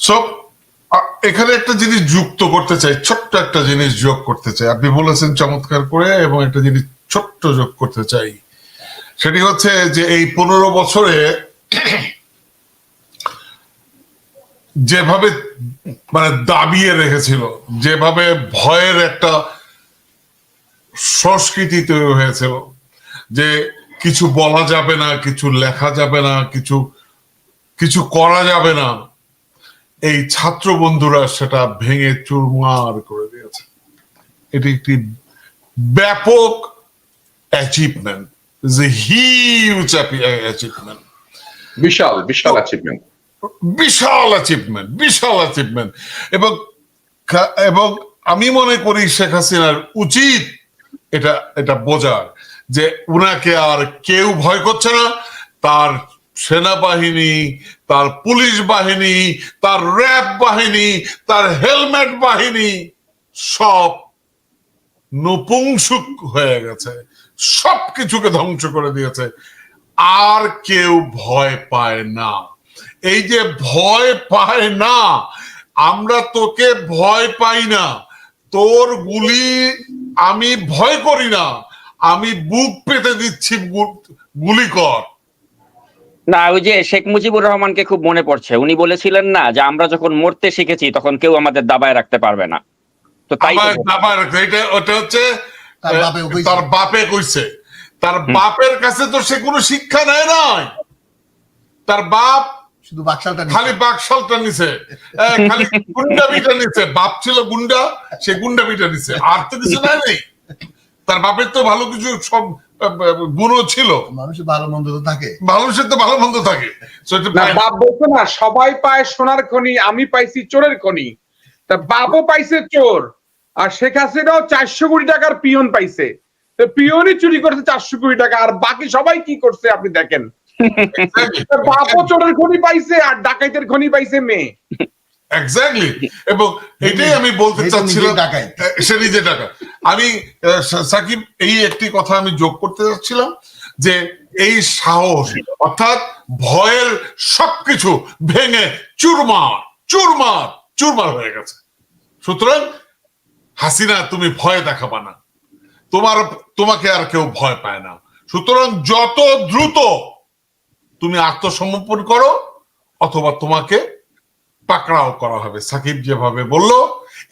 So এখানে একটা জিনিস যুক্ত করতে চাই, ছোট্ট একটা জিনিস যোগ করতে চাই। আপনি বলেছেন চমৎকার করে, এবং একটা জিনিস ছোট্ট যোগ করতে চাই। সেটি হচ্ছে যে এই 15 বছরে যেভাবে মানে দাবিয়ে রেখেছিল, যেভাবে ভয়ের একটা সংস্কৃতি তৈরি হয়েছিল, যে কিছু বলা যাবে না, কিছু লেখা যাবে না, কিছু কিছু করা যাবে না, এই ছাত্র বন্ধুরা সেটা ভেঙে চুরমার করে দিয়েছে। এটি একটি ব্যাপক অ্যাচিভমেন্ট, হিউজ অ্যাচিভমেন্ট, বিশাল বিশাল অ্যাচিভমেন্ট, বিশাল অ্যাচিভমেন্ট, বিশাল অ্যাচিভমেন্ট। এবং এবং আমি মনে করি শেখ হাসিনার উচিত এটা এটা বোঝার যে উনাকে আর কেউ ভয় করছে না। তার সেনাবাহিনী, তার পুলিশ বাহিনী, তার র্যাব বাহিনী, তার হেলমেট বাহিনী সব নপুংসক হয়ে গেছে, সবকিছুকে ধ্বংস করে দিয়েছে। আর কেউ ভয় পায় না। এই যে ভয় পায় না, আমরা তোকে ভয় পাই না, তোর গুলি আমি ভয় করি না, আমি বুক পেতে দিচ্ছি, গুলি কর। না, ওই যে শেখ মুজিবুর রহমানকে খুব মনে পড়ছে। উনি বলেছিলেন না যে আমরা যখন মরতে শিখেছি তখন কেউ আমাদের দাবায় রাখতে পারবে না। তো তাই ওটা হচ্ছে তার বাপে কইছে। তার বাপের কাছে তো সে কোনো শিক্ষা নেয় নাই। তার বাপ শুধু বাকশালটা খালি বাকশালটা নিছে, খালি গুন্ডামিটা নিছে। বাপ ছিল গুন্ডা, সে গুন্ডামিটা নিছে, আর তো কিছু নাই। তার বাপের তো ভালো কিছু সব গুণও ছিল। মানুষের ভালো মন্দ তো থাকে, মানুষের তো ভালো মন্দ থাকে। বাপ বলতো না সবাই পায় সোনার খনি, আমি পাইছি চোরের খনি। তা বাপও পাইছে চোর, আর শেখ হাসিনাও 400 কোটি টাকার পিয়ন পাইছে। তো পিয়নই চুরি করছে 400 কোটি টাকা, আর বাকি সবাই কি করছে আপনি দেখেন। বাপও চোরের খনি পাইছে আর ডাকাইতের খনি পাইছে মেয়ে। এক্স্যাক্টলি। এবং এটাই আমি বলতে চাচ্ছিলাম, সে নিজে টাকা। আমি সাকিব এই একটি কথা আমি যোগ করতে চাচ্ছিলাম যে এই সাহস, অর্থাৎ ভয়ের সবকিছু ভেঙে চুরমার চুরমার চুরমার হয়ে গেছে। সুতরাং হাসিনা, তুমি ভয় দেখাবা না, তোমাকে আর কেউ ভয় পায় না। সুতরাং যত দ্রুত তুমি আত্মসমর্পণ করো, অথবা তোমাকে পাকড়াও করা হবে। সাকিব যেভাবে বলল,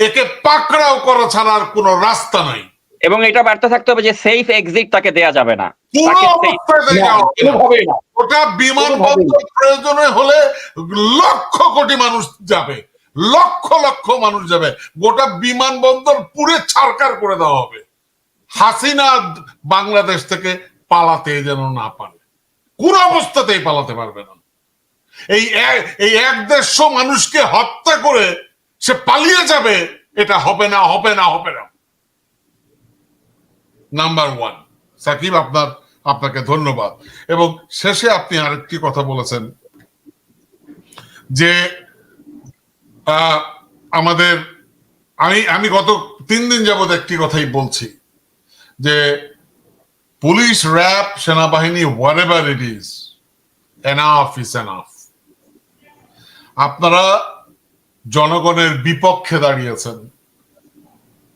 একে পাকড়াও করা ছাড়া আর কোনো রাস্তা নাই। এবং এটা বার্তা থাকতে হবে যে সেফ এক্সিট তাকে দেয়া যাবে না। ওটা বিমানবন্দর প্রয়োজনে হলে লক্ষ কোটি মানুষ যাবে, লক্ষ লক্ষ মানুষ যাবে, গোটা বিমানবন্দর পুরে ছারকার করে দেওয়া হবে। হাসিনা বাংলাদেশ থেকে পালাতে যেন না পারে, কোন অবস্থাতেই পালাতে পারবে না। এই 1-150 মানুষকে হত্যা করে সে পালিয়ে যাবে, এটা হবে না, হবে না, হবে না। নাম্বার 1 সাকিব, আপনাকে ধন্যবাদ। এবং শেষে আপনি আরেকটি কথা বলেছেন যে আমাদের, আমি গত 3 দিন যাবত একটি কথাই বলছি যে পুলিশ, র্যাব, সেনাবাহিনী, whatever it is, enough is enough. আপনারা জনগণের বিপক্ষে দাঁড়িয়েছেন,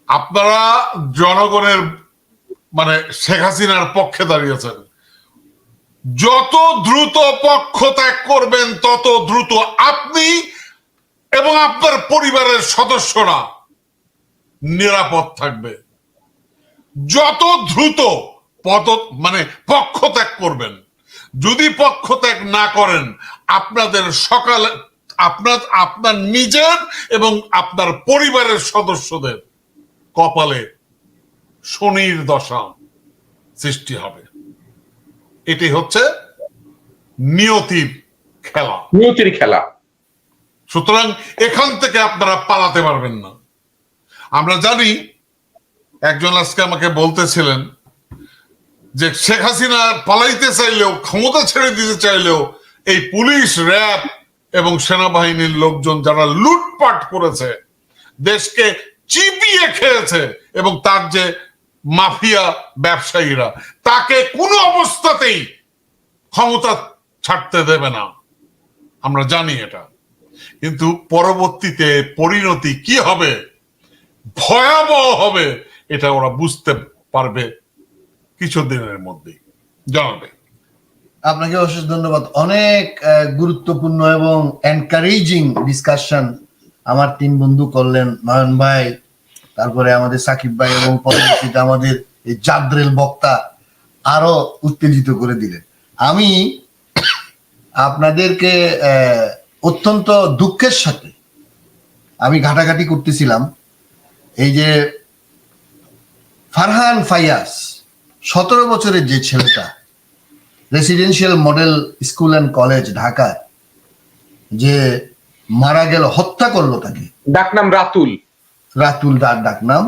আপনারা জনগণের মানে শেখ হাসিনার পক্ষে দাঁড়িয়েছেন। যত দ্রুত পক্ষ ত্যাগ করবেন, তত দ্রুত আপনি এবং আপনার পরিবারের সদস্যরা নিরাপদ থাকবে। যত দ্রুত পক্ষ ত্যাগ করবেন। যদি পক্ষ ত্যাগ না করেন, আপনাদের আপনার নিজের এবং আপনার পরিবারের সদস্যদের কপালে শনির দশা সৃষ্টি হবে। এটি হচ্ছে নিয়তির খেলা। সুতরাং এখান থেকে আপনারা পালাতে পারবেন না। আমরা জানি, একজন আজকে আমাকে বলতেছিলেন যে শেখ হাসিনা পালাইতে চাইলেও, ক্ষমতা ছেড়ে দিতে চাইলেও, এই পুলিশ, র্যাব এবং সেনাবাহিনীর লোকজন যারা লুটপাট করেছে, দেশকে চিবিয়ে খেয়েছে, এবং তার যে মাফিয়া ব্যবসায়ীরা, তাকে কোনো অবস্থাতেই ক্ষমতা ছাড়তে দেবে না। আমরা জানি এটা। কিন্তু পরবর্তীতে পরিণতি কি হবে, ভয়াবহ হবে, এটা ওরা বুঝতে পারবে কিছুদিনের মধ্যেই। জানাবে আপনাকে অশেষ ধন্যবাদ। অনেক গুরুত্বপূর্ণ এবং এনকারেজিং ডিসকাশন আমার তিন বন্ধু করলেন, নয়ন ভাই, তারপরে আমাদের সাকিব ভাই, এবং পরবর্তীতে আমাদের এই জাদ্রেল বক্তা আরো উত্তেজিত করে দিলেন। আমি আপনাদেরকে অত্যন্ত দুঃখের সাথে আমি ঘাটাঘাটি করতেছিলাম, এই যে ফারহান ফাইয়াজ 17 বছরের যে ছেলেটা residential model school and college ঢাকায় যে মারা গেল, হত্যা করলো তাকে, ডাকনাম রাতুল। রাতুল তার ডাকনাম।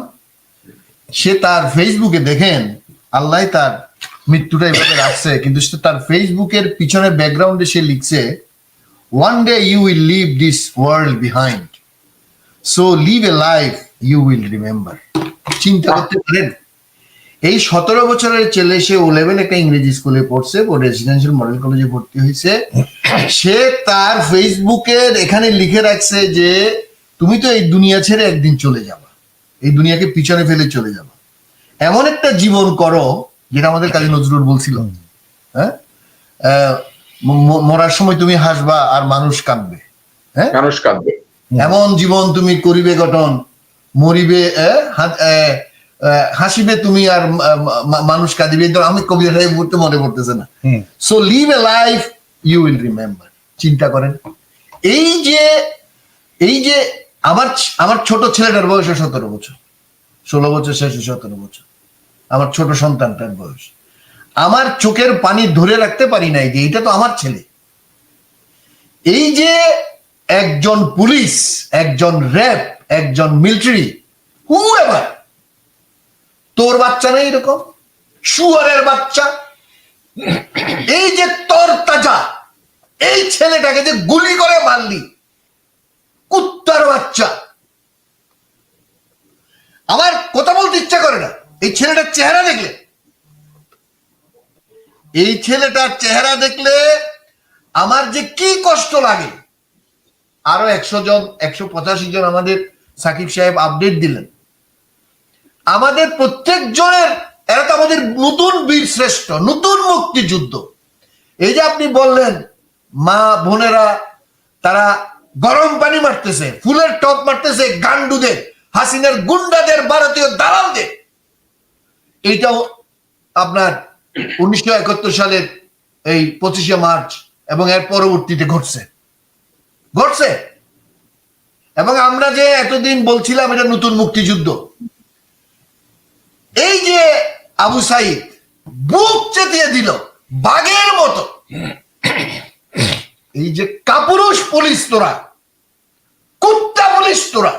সে তার ফেসবুকে দেখেন, আল্লাহ তার মৃত্যুটা এভাবে রাখছে, কিন্তু সে তার ফেসবুকের পিছনে ব্যাকগ্রাউন্ডে সে লিখছে, one day you will leave this world behind, so leave a life you will remember. চিন্তা করতে পারেন, এই 17 বছরের ছেলে, সে ও লেভেল একটা ইংরেজি স্কুলে পড়ছে, ও রেসিডেন্সিয়াল মডেল কলেজে ভর্তি হয়েছে, সে তার ফেসবুকের এখানে লিখে রাখছে যে তুমি তো এই দুনিয়া ছেড়ে একদিন চলে যাবা, এই দুনিয়াকে পিছনে ফেলে চলে যাবা, এমন একটা জীবন করো যেটা আমাদের কাজী নজরুল বলছিল, হ্যাঁ, মরার সময় তুমি হাসবা আর মানুষ কাঁদবে, হ্যাঁ, মানুষ কাঁদবে, এমন জীবন তুমি করিবে গঠন, মরিবে হাসিবে তুমি আর মানুষ কাঁদিবে। আমি কবিতাটা এই মুহূর্তে মনে পড়তেছে না। So leave a life you will remember. চিন্তা করেন, এই যে আমার ছোট ছেলেটার বয়স 17 বছর, 16 বছর শেষে 17 বছর, আমার ছোট সন্তানটার বয়স, আমার চোখের পানি ধরে রাখতে পারি নাই যে এটা তো আমার ছেলে। এই যে একজন পুলিশ, একজন র্যাব, একজন মিলিটারি, হুএভার, তোর বাচ্চা নেই এরকম, শুয়ারের বাচ্চা, এই যে তোর তাজা এই ছেলেটাকে যে গুলি করে মারলি, কুত্তার বাচ্চা। আমার কথা বলতে ইচ্ছা করে না এই ছেলেটার চেহারা দেখলে, এই ছেলেটার চেহারা দেখলে আমার যে কি কষ্ট লাগে। আরো 100 জন 185 জন আমাদের সাকিব সাহেব আপডেট দিলেন, আমাদের প্রত্যেক জনের, এরা তো আমাদের নতুন বীর শ্রেষ্ঠ, নতুন মুক্তিযুদ্ধ। এই যে আপনি বললেন মা বোনেরা তারা গরম পানি মারতেছে, ফুলের টপ মারতেছে গান্ডুদের, হাসিনার গুন্ডাদের, ভারতীয় দালালদের, এইটাও আপনার 1971 সালের এই 25শে মার্চ এবং এর পরবর্তীতে ঘটছে। এবং আমরা যে এতদিন বলছিলাম এটা নতুন মুক্তিযুদ্ধ, এই যে আবু সাইদ বুক চেতিয়ে দিল বাঘের মতো, এই যে কাপুরুষ পুলিশ তোরা, কুত্তা পুলিশ তোরা,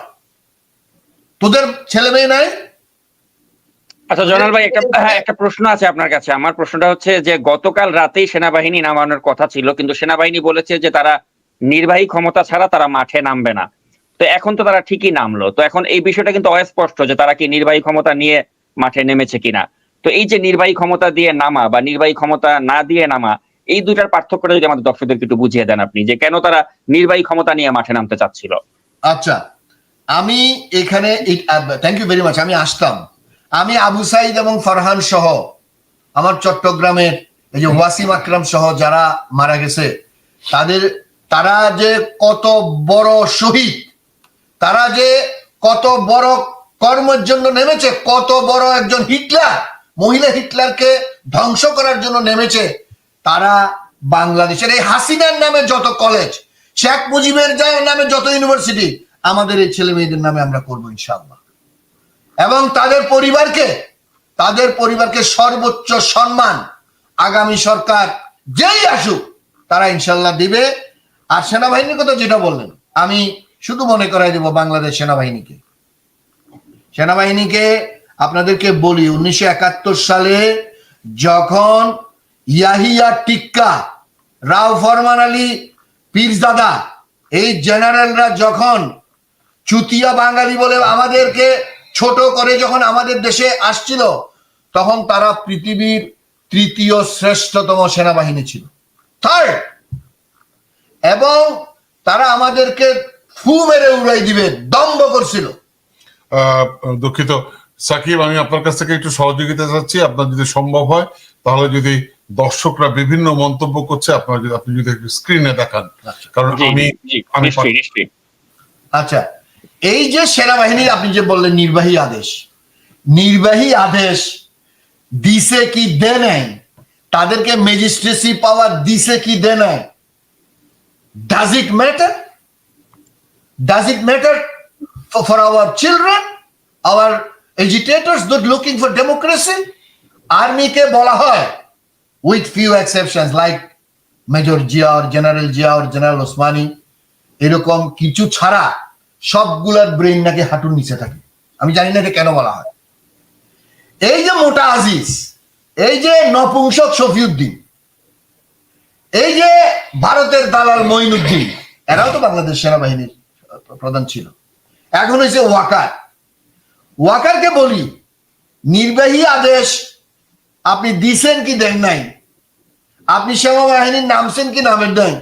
তোদের ছেলে মেয়ে নাই? আচ্ছা জনাল ভাই, একটা প্রশ্ন আছে আপনার কাছে। আমার প্রশ্নটা হচ্ছে যে গতকাল রাতেই সেনাবাহিনী নামানোর কথা ছিল, কিন্তু সেনাবাহিনী বলেছে যে তারা নির্বাহী ক্ষমতা ছাড়া তারা মাঠে নামবে না। তো এখন তো তারা ঠিকই নামলো, তো এখন এই বিষয়টা কিন্তু অস্পষ্ট যে তারা কি নির্বাহী ক্ষমতা নিয়ে মাঠে নেমেছে কিনা। তো এই যে নির্বাহী ক্ষমতা দিয়ে নামা বা নির্বাহী ক্ষমতা না দিয়ে নামা, এই দুইটার পার্থক্যটা যদি আমাদের দর্শকদেরকে একটু বুঝিয়ে দেন আপনি, যে কেন তারা নির্বাহী ক্ষমতা নিয়ে মাঠে নামতে চাচ্ছিল। আচ্ছা, আমি এখানে থ্যাংক ইউ ভেরি মাচ। আমি আসতাম, আমি আবু সাইদ এবং ফরহান সহ আমার চট্টগ্রামের এই যে ওয়াসিম আকরাম সহ যারা মারা গেছে, তারা যে কত বড় শহীদ, তারা যে কত বড় কর্মের জন্য নেমেছে, কত বড় একজন হিটলার, মহিলা হিটলারকে ধ্বংস করার জন্য নেমেছে। তারা বাংলাদেশের এই হাসিনার নামে যত কলেজ, শেখ মুজিবের নামে যত ইউনিভার্সিটি, আমাদের এই ছেলে মেয়েদের নামে আমরা করবো ইনশাআল্লাহ। এবং তাদের পরিবারকে সর্বোচ্চ সম্মান আগামী সরকার যেই আসুক তারা ইনশাল্লাহ দিবে। আর সেনাবাহিনীর কথা যেটা বললেন, আমি শুধু মনে করাই দেব বাংলাদেশ সেনাবাহিনীকে আপনাদেরকে বলি, 1971 সালে যখন ইয়াহিয়া টিক্কা, রাও ফরমান আলী, পীরজাদা, এই জেনারেলরা যখন চুতিয়া বাঙালি বলে আমাদেরকে ছোট করে যখন আমাদের দেশে আসছিল, তখন তারা পৃথিবীর 3য় শ্রেষ্ঠতম সেনাবাহিনী ছিল, থার্ড। এবং তারা আমাদেরকে ফু মেরে উড়াই দিবে দম্ভ করছিল। দুঃখিত সাকিব, আমি আপনার কাছ থেকে একটু সহযোগিতা চাচ্ছি, আপনার যদি সম্ভব হয় তাহলে যদি দর্শকরা বিভিন্ন মন্তব্য করছে আপনি যদি স্ক্রিনে দেখান, কারণ আমি আচ্ছা, এই যে সেনাবাহিনীর আপনি যে বললেন নির্বাহী আদেশ দিছে কি দে নাই, তাদেরকে ম্যাজিস্ট্রেসি পাওয়ার দিছে কি দে নাই, does it matter for our children, our agitators that looking for democracy? Army কে বলা হয় with few exceptions like Major Jia or General Jia or General Osmani, এরকম কিছু ছাড়া সবগুলার ব্রেন নাকি হাঁটুর নিচে থাকে। আমি জানি না এটা কেন বলা হয়। এই যে মোটা আজিজ, এই যে নপুংসক শফিউদ্দিন, এই যে ভারতের দালাল মঈনুদ্দিন, এরাও তো বাংলাদেশ সেনাবাহিনীর প্রধান ছিল। এখন হয়েছে ওয়াকারকে বলি, নির্বাহী আদেশ আপনি দিছেন কি দেন নাই, আপনি সেনাবাহিনীর নামছেন কি নামের নাই,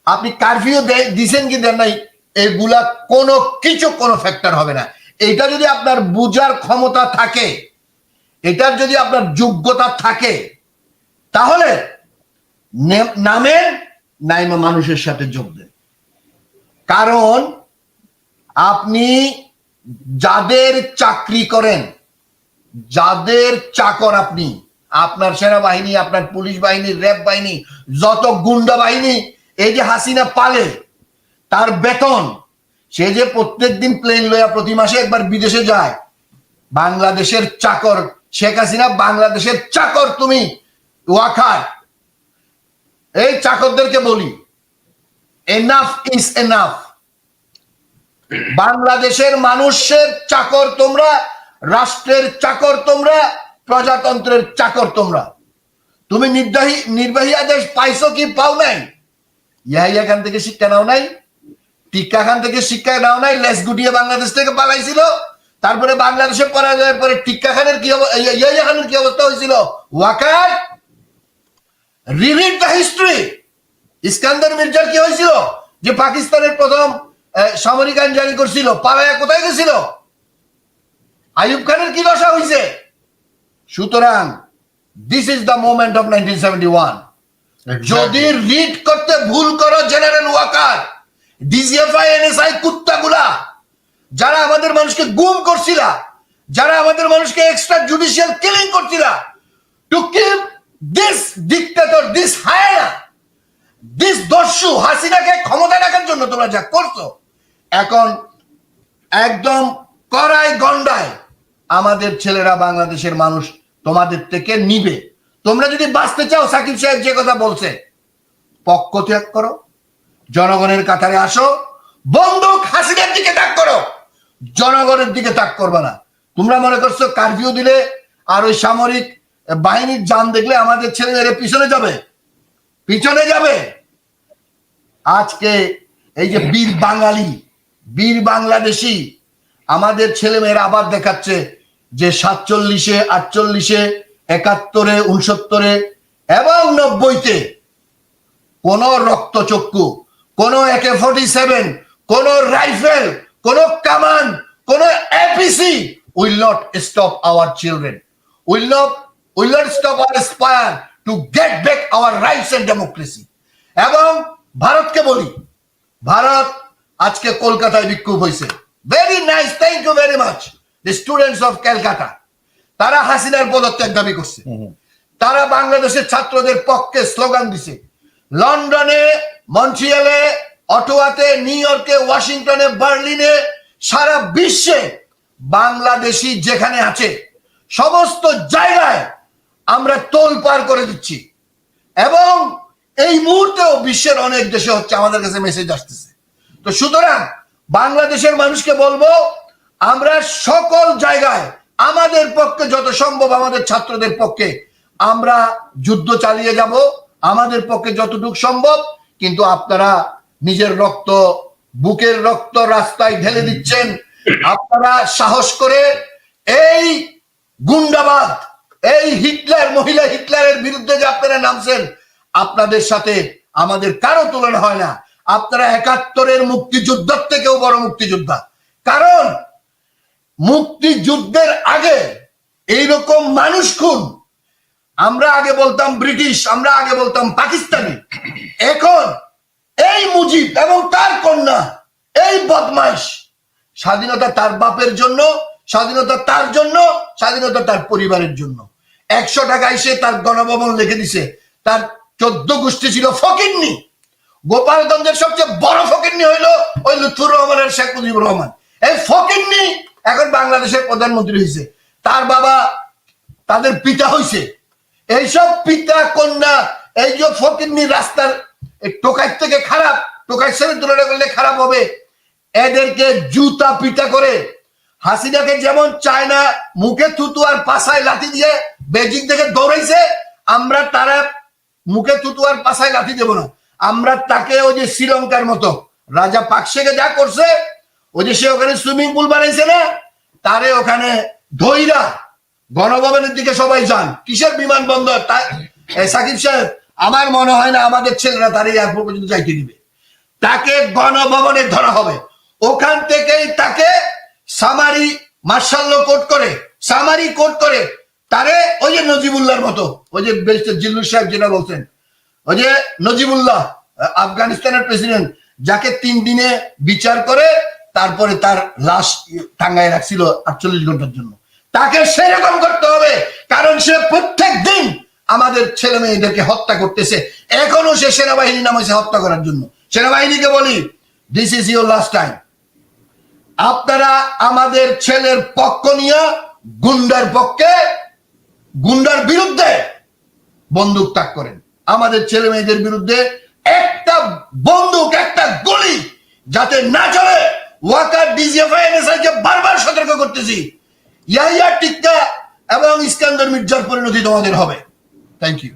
আপনি কারফিউ দিছেন কি দেন নাই, এগুলা কোনো ফ্যাক্টর হবে না। এটা যদি আপনার বুঝার ক্ষমতা থাকে, এটার যদি আপনার যোগ্যতা থাকে, তাহলে নামের নাইমা মানুষের সাথে যোগ দেন। কারণ আপনি যাদের চাকরি করেন, যাদের চাকর আপনি, আপনার সেনাবাহিনী, আপনার পুলিশ বাহিনী, র্যাব বাহিনী, যত গুন্ডা বাহিনী এই যে হাসিনা পালে, তার বেতন, সে যে প্রত্যেকদিন প্লেন লইয়া প্রতি মাসে একবার বিদেশে যায়, বাংলাদেশের চাকর শেখ হাসিনা, বাংলাদেশের চাকর তুমি ওয়াকার। এই চাকরদেরকে বলি, এনাফ ইজ এনাফ। বাংলাদেশের মানুষের চাকর তোমরা, রাষ্ট্রের চাকর তোমরা, প্রজাতন্ত্রের চাকর তোমরা। তুমি নির্বাহী আদেশ পাইছো কি পাও নাই? ইয়াহিয়া খান থেকে শিক্ষা নাও নাই, টিক্কা খান থেকে শিক্ষা নাও নাই, লেস গুটিয়ে বাংলাদেশ থেকে পালাইছিল, তারপরে বাংলাদেশে পরাজয়ের পরে টিক্কা খানের কি ইয়াহিয়া খানের কি অবস্থা হয়েছিল? Waker, read the history. Iskander মির্জার কি হয়েছিল? যে পাকিস্তানের প্রথম সামরিক আইন জারি করছিল, পালায়া কোথায় গেছিল? আইয়ুব খানের কি দশা হয়েছে? সুতরাং this is the moment of 1971। যদি রিড করতে ভুল করো জেনারেল ওয়াকার, ডিজিএফআই, এনএসআই কুত্তাগুলা, যারা আমাদের মানুষকে গুম করছিল, যারা আমাদের মানুষকে এক্সট্রা জুডিশিয়াল কিলিং করছিল, to keep this dictator, this hyena, this দস্যু হাসিনাকে ক্ষমতা রাখার জন্য তোমরা যা করছো, এখন একদম কড়াই গন্ডায় আমাদের ছেলেরা, বাংলাদেশের মানুষ তোমাদের থেকে নিবে। তোমরা যদি বাঁচতে চাও, সাকিব সাহেব যে কথা বলছে, পক্ষ ত্যাগ করো, জনগণের কাতারে আসো, বন্দুক হাসিনার দিকে তাক করো, জনগণের দিকে তাক করবে না। তোমরা মনে করছো কারফিউ দিলে আর ওই সামরিক বাহিনীর যান দেখলে আমাদের ছেলেদের পিছনে যাবে। আজকে এই যে বীর বাঙালি, বীর বাংলাদেশি আমাদের ছেলেমেয়েরা আবার দেখাচ্ছে যে 47-এ, 48-এ, 71-এ, 69-এ এবং 90-তে কোন রক্তচক্ষু, কোন AK-47, কোন রাইফেল, কোন কামান, কোন APC will not stop our children, will not stop our aspire to get back our rights and democracy. এবং ভারতকে বলি, ভারত আজকে কলকাতায় বিক্ষোভ হয়েছে, very nice, thank you very much the students of Calcutta. তারা হাসিনার পদত্যাগ দাবি করছে, তারা বাংলাদেশের ছাত্রদের পক্ষে স্লোগান দিছে। লন্ডনে, মন্ট্রিয়ালে, অটোয়াতে, নিউ ইয়র্কে, ওয়াশিংটনে, বার্লিনে, সারা বিশ্বে বাংলাদেশি যেখানে আছে সমস্ত জায়গায় আমরা তোলপাড় করে দিচ্ছি। এবং এই মুহূর্তেও বিশ্বের অনেক দেশে হচ্ছে, আমাদের কাছে মেসেজ আসতেছে। তো সুতরাং বাংলাদেশের মানুষকে বলবো, আমরা সকল জায়গায় আমাদের পক্ষে যত সম্ভব, আমাদের ছাত্রদের পক্ষে আমরা যুদ্ধ চালিয়ে যাব, আমাদের পক্ষে যতটুকু সম্ভব। কিন্তু আপনারা নিজের রক্ত, বুকের রক্ত রাস্তায় ঢেলে দিচ্ছেন। আপনারা সাহস করে এই গুন্ডাবাদ, এই হিটলার, মহিলা হিটলারের বিরুদ্ধে যে আপনারা নামছেন, আপনাদের সাথে আমাদের কারো তুলনা হয় না। আপনারা 71-এর মুক্তিযুদ্ধের থেকেও বড় মুক্তিযোদ্ধা। কারণ মুক্তিযুদ্ধের আগে এইরকম মানুষ খুন, আমরা আগে বলতাম ব্রিটিশ, আমরা আগে বলতাম পাকিস্তানি, এখন এই মুজিব এবং তার কন্যা এই বদমাইশ স্বাধীনতা তার বাপের জন্য, স্বাধীনতা তার জন্য, স্বাধীনতা তার পরিবারের জন্য। 100 টাকায় সে তার গণভবন লিখে দিছে। তার 14 গোষ্ঠী ছিল ফকিন্নি। গোপালগঞ্জের সবচেয়ে বড় ফকিন্নি হইলো ওই লুৎফুর রহমান আর শেখ মুজিবুর রহমান। এই ফকিন্নি এখন বাংলাদেশের প্রধানমন্ত্রী হয়েছে, তার বাবা তাদের পিতা হয়েছে। এইসব পিতা কন্যা, এই যে ফকিন্নি রাস্তার টোকাই থেকে খারাপ, টোকাই ছেড়ে তুলনা করলে খারাপ হবে, এদেরকে জুতা পিটা করে হাসিনাকে যেমন চায়না মুখে থুতু আর পাছায় লাথি দিয়ে বেজিং থেকে দৌড়াইছে, আমরা তারা মুখে থুতু আর পাছায় লাথি দেব না। আমরা তাকে ওই যে শ্রীলঙ্কার মতো রাজা পাকশেকে যা করছে, ওই যে সে ওখানে সুইমিং পুল বানাইছে না, তারে ওখানে ধইরা গণভবনের দিকে সবাই যান। কিসের বিমানবন্দর? সাকিব সাহেব, আমার মনে হয় না আমাদের ছেলেরা তার এই এয়ারপোর্ট পর্যন্ত যাইতে দিবে। তাকে গণভবনে ধরা হবে, ওখান থেকেই তাকে সামারি মার্শাল কোর্ট করে, সামারি কোর্ট করে তারে ওই যে নজিবুল্লাহর মতো, ওই যে ব্যারিস্টার জিল্লুর সাহেব যেটা বলছেন, ওই যে নজিবুল্লাহ আফগানিস্তানের প্রেসিডেন্ট, যাকে 3 দিনে বিচার করে তারপরে তার লাশ টাঙ্গায় রাখছিল 48 ঘন্টার জন্য, তাকে সেরকম করতে হবে। কারণ সে প্রত্যেক দিন আমাদের ছেলে মেয়েদেরকে হত্যা করতেছে। এখনো সে সেনাবাহিনী নামাইছে হত্যা করার জন্য। সেনাবাহিনীকে বলি, this is your last time. আপনারা আমাদের ছেলের পক্ষ নিয়ে গুন্ডার পক্ষে, গুন্ডার বিরুদ্ধে বন্দুক তাক করেন। আমাদের ছেলে মেয়েদের বিরুদ্ধে একটা বন্দুক, একটা গুলি যাতে না চলে, ওয়াকার ডিজিএফআই এনএসআইকে বারবার সতর্ক করতেছি। ইয়াহিয়া টিক্কা এবং ইস্কান্দার মির্জার পরিণতি তোমাদের হবে। Thank you.